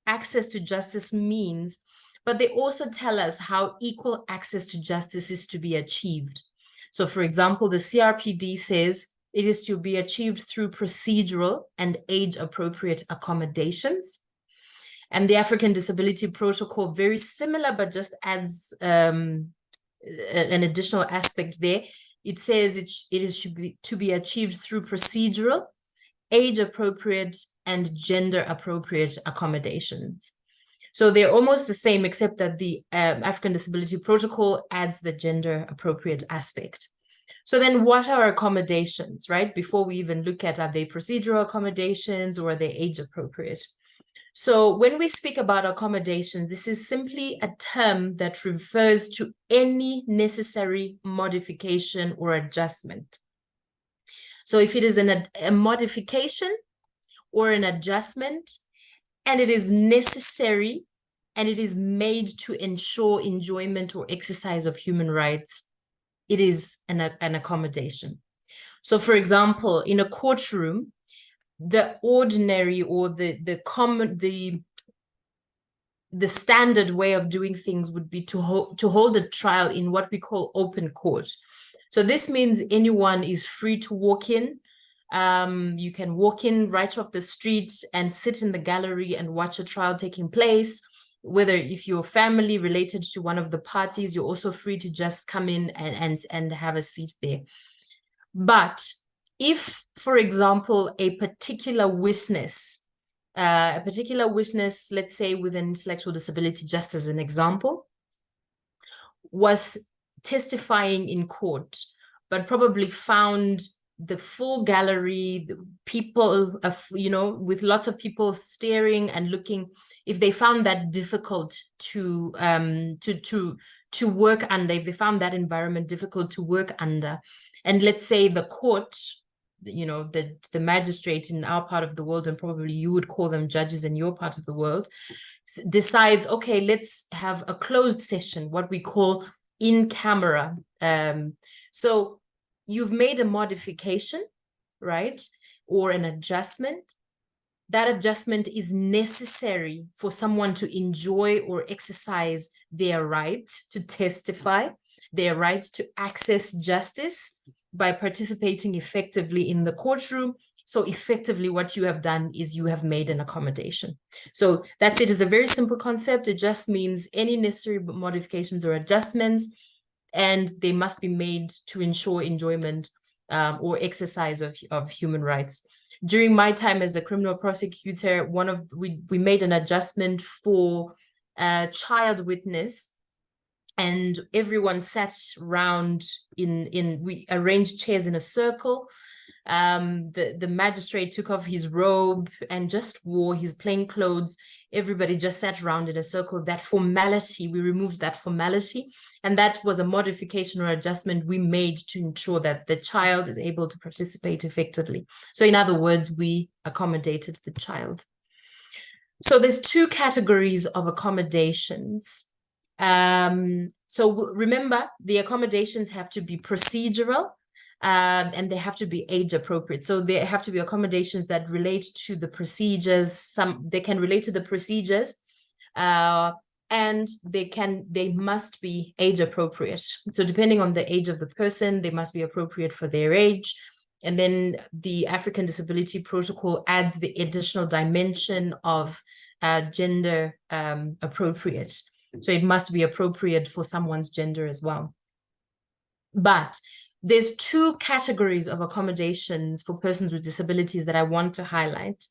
Speaker 2: access to justice means, but they also tell us how equal access to justice is to be achieved. So for example, the CRPD says it is to be achieved through procedural and age-appropriate accommodations. And the African Disability Protocol, very similar, but just adds an additional aspect there. It says it is to be achieved through procedural, age-appropriate, and gender-appropriate accommodations. So they're almost the same, except that the African Disability Protocol adds the gender-appropriate aspect. So then what are accommodations, right? Before we even look at, are they procedural accommodations or are they age-appropriate? So when we speak about accommodations, this is simply a term that refers to any necessary modification or adjustment. So if it is a modification or an adjustment, and it is necessary, and it is made to ensure enjoyment or exercise of human rights, it is an accommodation. So for example, in a courtroom, the ordinary or the standard way of doing things would be to hold a trial in what we call open court. So this means anyone is free to walk in. You can walk in right off the street and sit in the gallery and watch a trial taking place. Whether if you're family related to one of the parties, you're also free to just come in and have a seat there. But if, for example, a particular witness, let's say with an intellectual disability, just as an example, was testifying in court, but probably found the full gallery, the people of, you know, with lots of people staring and looking, if they found that difficult to work under, if they found that environment difficult to work under, and let's say the court, you know, the magistrate in our part of the world, and probably you would call them judges in your part of the world, decides, okay, let's have a closed session, what we call in camera. So you've made a modification, right? Or an adjustment. That adjustment is necessary for someone to enjoy or exercise their right to testify, their right to access justice by participating effectively in the courtroom. So effectively, what you have done is you have made an accommodation. So that's it. It's a very simple concept. It just means any necessary modifications or adjustments, and they must be made to ensure enjoyment or exercise of human rights. During my time as a criminal prosecutor, we made an adjustment for a child witness, and everyone sat round we arranged chairs in a circle. The magistrate took off his robe and just wore his plain clothes. Everybody just sat around in a circle. That formality, we removed that formality. And that was a modification or adjustment we made to ensure that the child is able to participate effectively. So in other words, we accommodated the child. So there's two categories of accommodations. So remember, the accommodations have to be procedural, and they have to be age appropriate. So there have to be accommodations that relate to the procedures. They can relate to the procedures, and they must be age appropriate. So depending on the age of the person, they must be appropriate for their age. And then the African Disability Protocol adds the additional dimension of gender appropriate. So it must be appropriate for someone's gender as well. But there's two categories of accommodations for persons with disabilities that I want to highlight.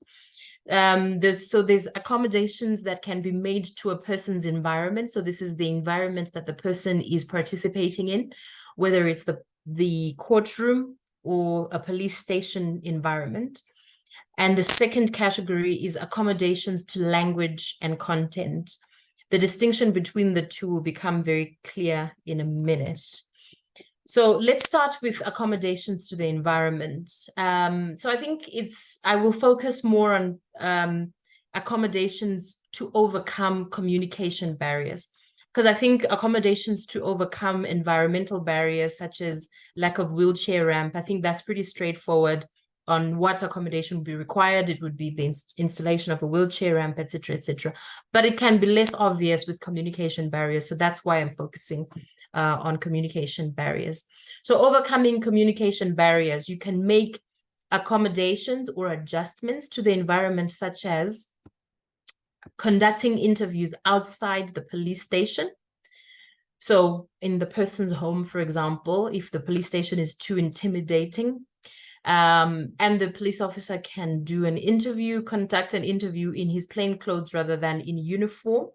Speaker 2: There's accommodations that can be made to a person's environment. So this is the environment that the person is participating in, whether it's the courtroom or a police station environment. And the second category is accommodations to language and content. The distinction between the two will become very clear in a minute. So let's start with accommodations to the environment. So I think I will focus more on accommodations to overcome communication barriers, because I think accommodations to overcome environmental barriers, such as lack of wheelchair ramp, I think that's pretty straightforward on what accommodation would be required. It would be the installation of a wheelchair ramp, etc., etc. But it can be less obvious with communication barriers. So that's why I'm focusing on communication barriers. So overcoming communication barriers, you can make accommodations or adjustments to the environment, such as conducting interviews outside the police station. So in the person's home, for example, if the police station is too intimidating, and the police officer can do an interview, conduct an interview in his plain clothes rather than in uniform.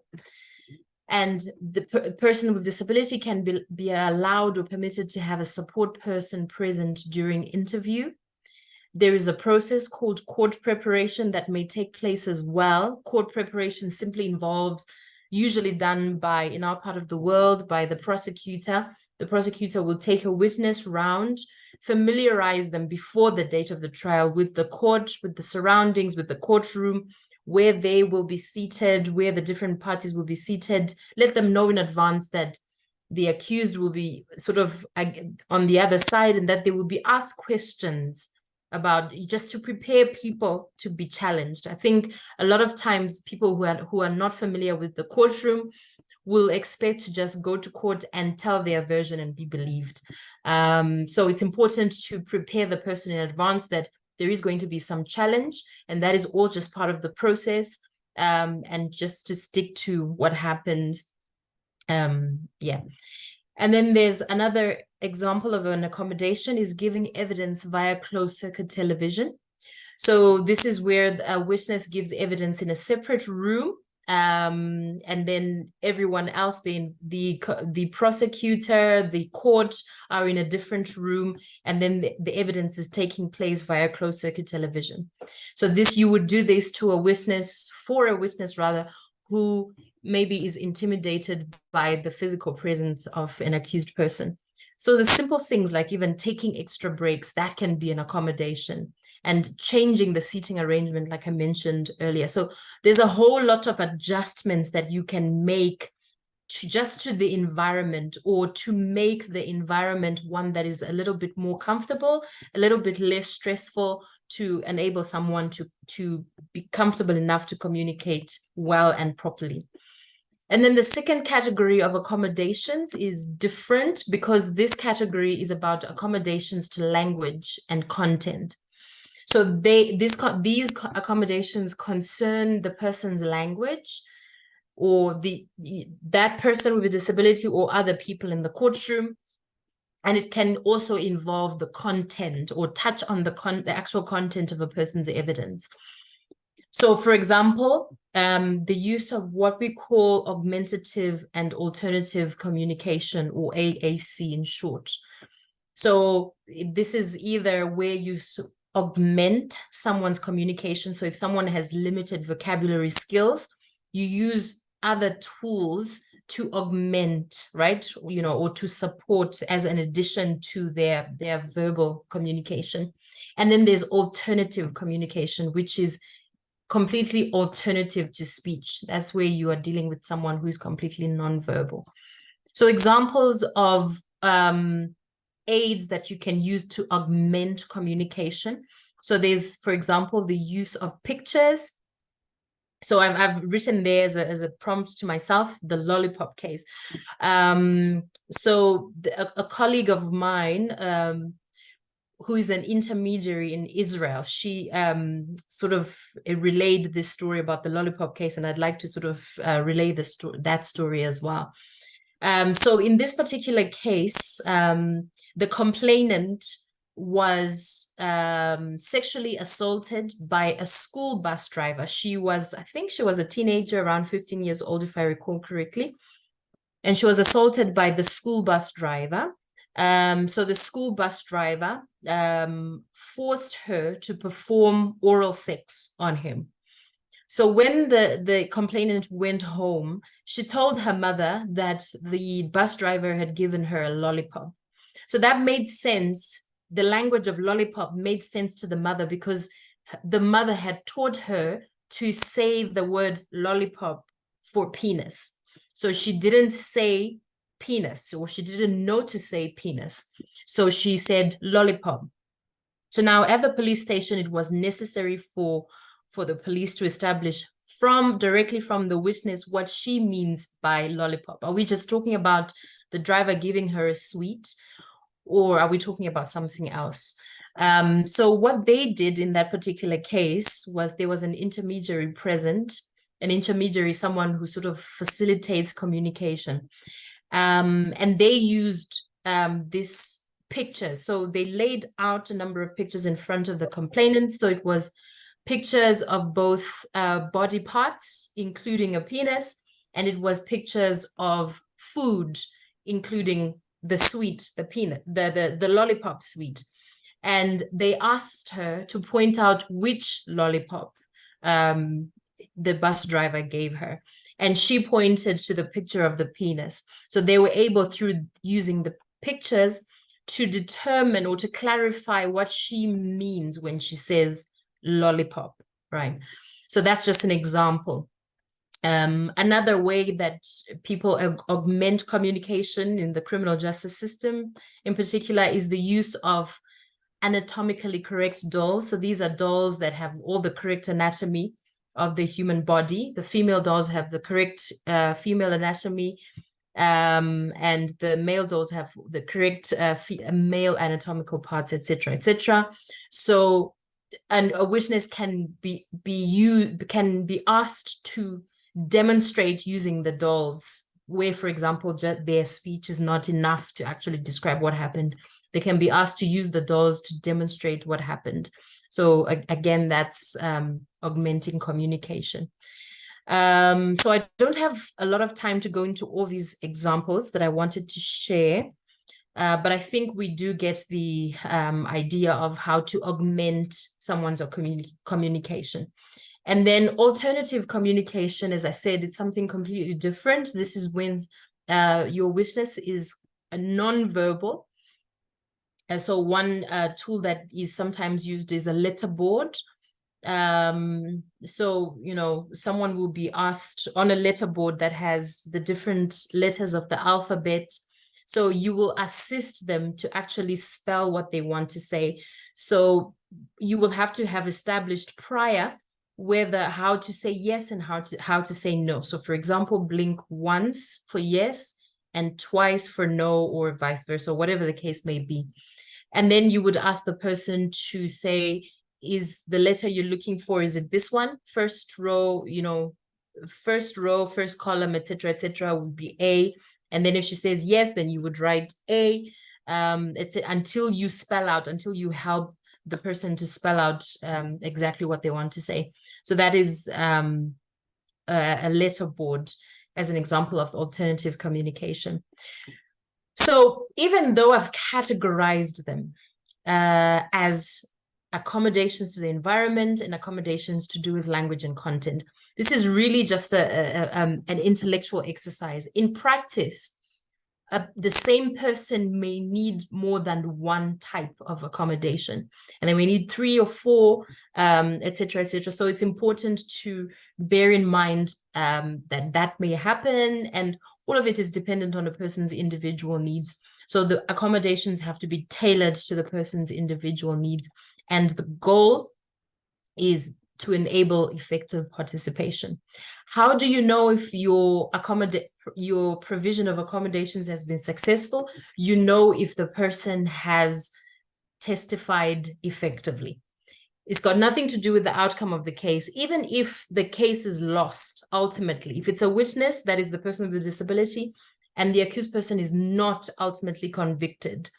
Speaker 2: And the person with disability can be allowed or permitted to have a support person present during interview. There is a process called court preparation that may take place as well. Court preparation simply involves, usually done by, in our part of the world, by the prosecutor. The prosecutor will take a witness round, familiarize them before the date of the trial with the court, with the surroundings, with the courtroom, where they will be seated, where the different parties will be seated. Let them know in advance that the accused will be sort of on the other side, and that they will be asked questions about, just to prepare people to be challenged. I think a lot of times people who are not familiar with the courtroom will expect to just go to court and tell their version and be believed. So it's important to prepare the person in advance that there is going to be some challenge, and that is all just part of the process, and just to stick to what happened. Yeah. And then there's another example of an accommodation is giving evidence via closed circuit television. So this is where a witness gives evidence in a separate room and then everyone else, the prosecutor, the court are in a different room, and then the evidence is taking place via closed circuit television. So you would do this to a witness, who maybe is intimidated by the physical presence of an accused person. So the simple things like even taking extra breaks, that can be an accommodation, and changing the seating arrangement, like I mentioned earlier. So there's a whole lot of adjustments that you can make to the environment, or to make the environment one that is a little bit more comfortable, a little bit less stressful, to enable someone to be comfortable enough to communicate well and properly. And then the second category of accommodations is different, because this category is about accommodations to language and content. So these accommodations concern the person's language, or that person with a disability, or other people in the courtroom. And it can also involve the content, or touch on the actual content of a person's evidence. So, for example, the use of what we call augmentative and alternative communication, or AAC in short. So this is either where you augment someone's communication. So if someone has limited vocabulary skills, you use other tools to augment, right? Or to support as an addition to their verbal communication. And then there's alternative communication, which is completely alternative to speech. That's where you are dealing with someone who is completely nonverbal. So examples of aids that you can use to augment communication. So there's, for example, the use of pictures. So I've written there as a prompt to myself, the lollipop case. So a colleague of mine, who is an intermediary in Israel, she sort of relayed this story about the lollipop case, and I'd like to sort of relay that story as well. So in this particular case, the complainant was sexually assaulted by a school bus driver. I think she was a teenager, around 15 years old, if I recall correctly. And she was assaulted by the school bus driver. So the school bus driver forced her to perform oral sex on him. So when the complainant went home, she told her mother that the bus driver had given her a lollipop. So that made sense. The language of lollipop made sense to the mother, because the mother had taught her to say the word lollipop for penis. So she didn't say penis, or she didn't know to say penis. So she said lollipop. So now at the police station, it was necessary for the police to establish directly from the witness what she means by lollipop. Are we just talking about the driver giving her a sweet, or are we talking about something else? So what they did in that particular case was, there was an intermediary present, someone who sort of facilitates communication. And they used this picture. So they laid out a number of pictures in front of the complainant. So it was pictures of both body parts, including a penis, and it was pictures of food, including the sweet, the peanut, the lollipop sweet. And they asked her to point out which lollipop the bus driver gave her. And she pointed to the picture of the penis. So they were able, through using the pictures, to determine or to clarify what she means when she says lollipop, right? So that's just an example. Another way that people augment communication in the criminal justice system in particular is the use of anatomically correct dolls. So these are dolls that have all the correct anatomy of the human body. The female dolls have the correct female anatomy, and the male dolls have the correct male anatomical parts, etc., etc. So, and a witness can be asked to demonstrate using the dolls, where, for example, their speech is not enough to actually describe what happened. They can be asked to use the dolls to demonstrate what happened. So again, that's augmenting communication. So I don't have a lot of time to go into all these examples that I wanted to share, but I think we do get the idea of how to augment someone's communication. And then alternative communication, as I said, it's something completely different. This is when your witness is a non-verbal. And so one tool that is sometimes used is a letterboard. So, you know, someone will be asked on a letterboard that has the different letters of the alphabet. So you will assist them to actually spell what they want to say. So you will have to have established prior how to say yes and how to say no. So for example, blink once for yes and twice for no, or vice versa, whatever the case may be. And then you would ask the person to say, is the letter you're looking for, is it this one? First row, you know, first row, first column, etc., would be A. And then if she says yes, then you would write A. It's until you spell out, until you help the person to spell out exactly what they want to say. So that is a letterboard as an example of alternative communication. So even though I've categorized them as accommodations to the environment and accommodations to do with language and content, this is really just an intellectual exercise. In practice, the same person may need more than one type of accommodation, and then we need 3 or 4, etc., etc. So it's important to bear in mind that may happen, and all of it is dependent on a person's individual needs. So the accommodations have to be tailored to the person's individual needs, and the goal is to enable effective participation. How do you know if your provision of accommodations has been successful? You know if the person has testified effectively. It's got nothing to do with the outcome of the case. Even if the case is lost, ultimately, if it's a witness, that is the person with a disability, and the accused person is not ultimately convicted,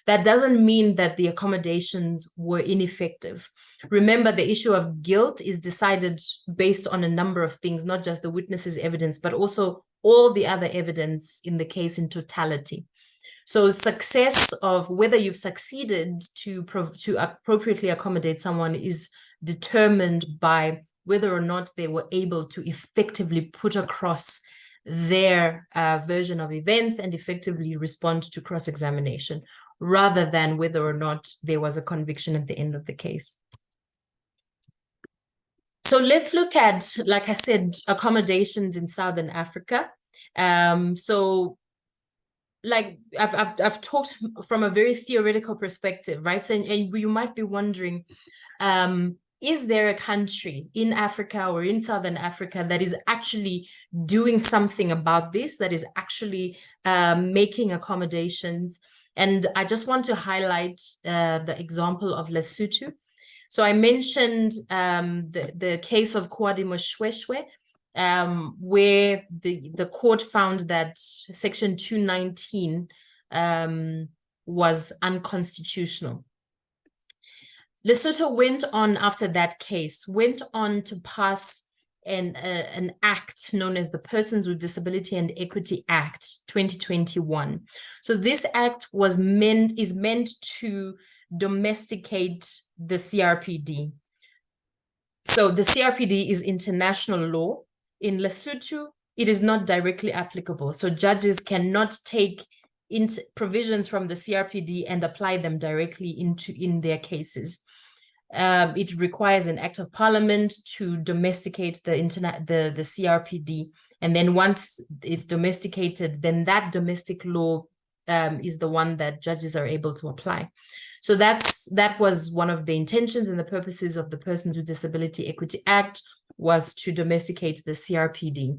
Speaker 2: that doesn't mean that the accommodations were ineffective. Remember, the issue of guilt is decided based on a number of things, not just the witness's evidence, but also all the other evidence in the case in totality. So success of whether you've succeeded to appropriately accommodate someone is determined by whether or not they were able to effectively put across their version of events and effectively respond to cross-examination, rather than whether or not there was a conviction at the end of the case. So let's look at, like I said, accommodations in Southern Africa. So like I've talked from a very theoretical perspective, right? So, and you might be wondering, is there a country in Africa or in Southern Africa that is actually doing something about this, that is actually making accommodations? And I just want to highlight the example of Lesotho. So I mentioned the case of Kwadimo Shweshwe, where the court found that Section 219 was unconstitutional. Lesotho went on after that case, went on to pass an act known as the Persons with Disability and Equity Act 2021. So this act is meant to domesticate the CRPD. So the CRPD is international law. In Lesotho, it is not directly applicable. So judges cannot take provisions from the CRPD and apply them directly in their cases. It requires an act of parliament to domesticate the CRPD. And then once it's domesticated, then that domestic law is the one that judges are able to apply. So that was one of the intentions and the purposes of the Persons with Disability Equity Act, was to domesticate the CRPD.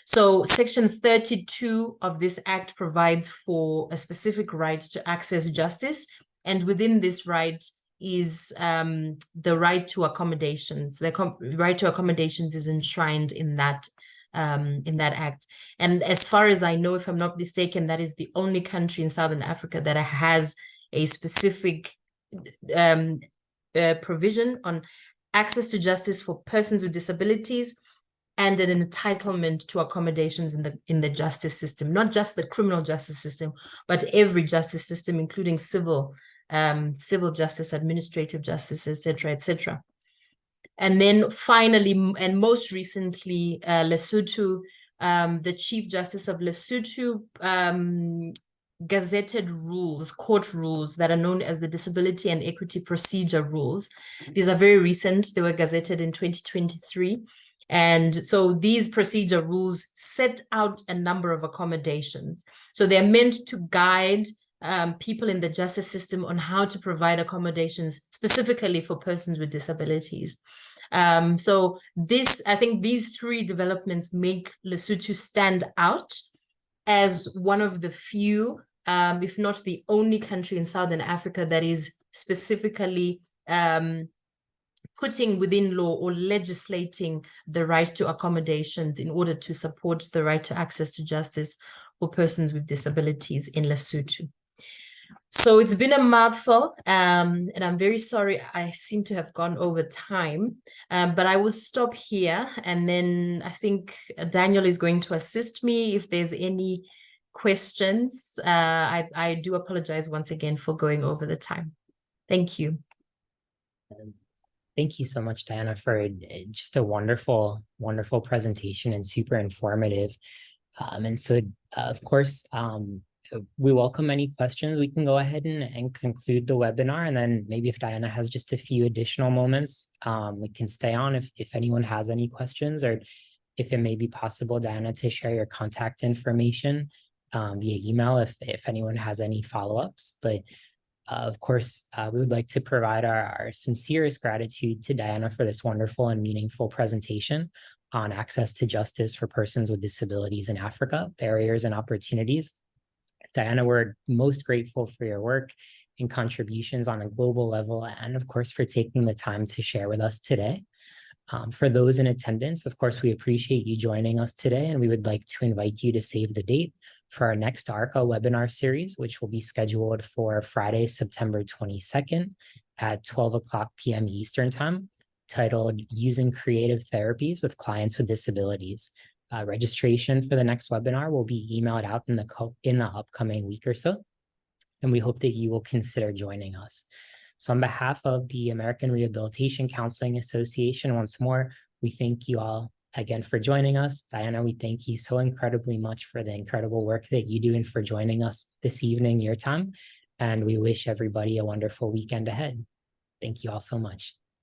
Speaker 2: So Section 32 of this act provides for a specific right to access justice, and within this right is the right to accommodations. The right to accommodations is enshrined in that act. And as far as I know, if I'm not mistaken, that is the only country in Southern Africa that has a specific provision on access to justice for persons with disabilities and an entitlement to accommodations in the justice system, not just the criminal justice system, but every justice system, including civil justice, administrative justice, etc., etc. And then finally, and most recently, Lesotho, the Chief Justice of Lesotho gazetted rules, court rules that are known as the Disability and Equity Procedure Rules. These are very recent. They were gazetted in 2023. And so these procedure rules set out a number of accommodations. So they're meant to guide people in the justice system on how to provide accommodations specifically for persons with disabilities. So I think these three developments make Lesotho stand out as one of the few, if not the only country in Southern Africa that is specifically putting within law or legislating the right to accommodations in order to support the right to access to justice for persons with disabilities in Lesotho. So it's been a mouthful, and I'm very sorry I seem to have gone over time, but I will stop here, and then I think Daniel is going to assist me if there's any questions. I do apologize once again for going over the time. Thank you.
Speaker 1: Thank you so much, Dianah, for just a wonderful, wonderful presentation and super informative. And so, of course, we welcome any questions. We can go ahead and conclude the webinar. And then maybe if Dianah has just a few additional moments, we can stay on if anyone has any questions, or if it may be possible, Dianah, to share your contact information via email if anyone has any follow-ups. But of course, we would like to provide our sincerest gratitude to Dianah for this wonderful and meaningful presentation on access to justice for persons with disabilities in Africa, barriers and opportunities. Dianah, we're most grateful for your work and contributions on a global level, and of course, for taking the time to share with us today. For those in attendance, of course, we appreciate you joining us today, and we would like to invite you to save the date for our next ARCA Webinar Series, which will be scheduled for Friday, September 22nd at 12 p.m. Eastern Time, titled Using Creative Therapies with Clients with Disabilities. Registration for the next webinar will be emailed out in the upcoming week or so, and we hope that you will consider joining us. So on behalf of the American Rehabilitation Counseling Association, once more, we thank you all again for joining us. Dianah, we thank you so incredibly much for the incredible work that you do and for joining us this evening, your time. And we wish everybody a wonderful weekend ahead. Thank you all so much.